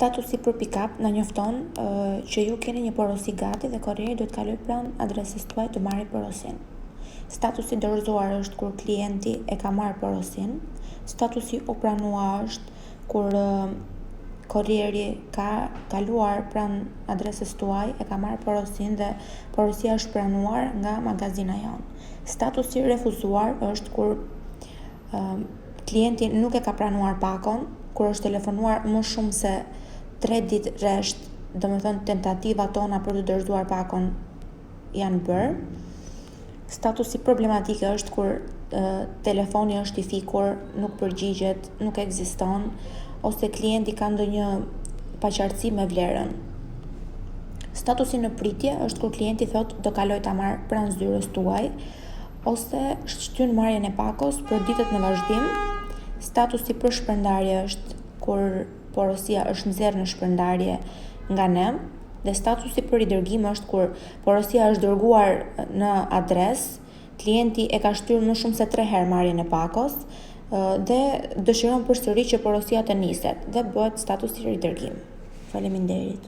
Statusi për pick-up na njofton që ju keni një porosi gati dhe korrieri duhet kaloj pranë adresës tuaj të marrë porosin. Statusi dorëzuar është kur klienti e ka marrë porosin. Statusi u pranua është kur korrieri ka kaluar pranë adresës tuaj, e ka marrë porosin dhe porosia është pranuar nga magazina jonë. Statusi refuzuar është kur klienti nuk e ka pranuar pakon, kur është telefonuar më shumë se 3 ditë rresht, domethënë tentativat tona për të dorëzuar pakon janë bërë. Statusi problematike është kur telefoni është i fikur, nuk përgjigjet, nuk ekziston, ose klienti ka ndonjë paqartësi me vlerën. Statusi në pritje është kur klienti thotë do kaloj ta marr pranë zyrës tuaj, ose shtyn marrjen e pakos për ditët në vazhdim. Statusi për shpërndarje është kur porosia është nxjerrë në shpërndarje nga ne, dhe statusi për ridërgim është kur porosia është dërguar në adresë, klienti e ka shtyrë më shumë se 3 herë marrjen e pakos dhe dëshiron përsëri që porosia të niset dhe bëhet statusi ridërgim. Faleminderit.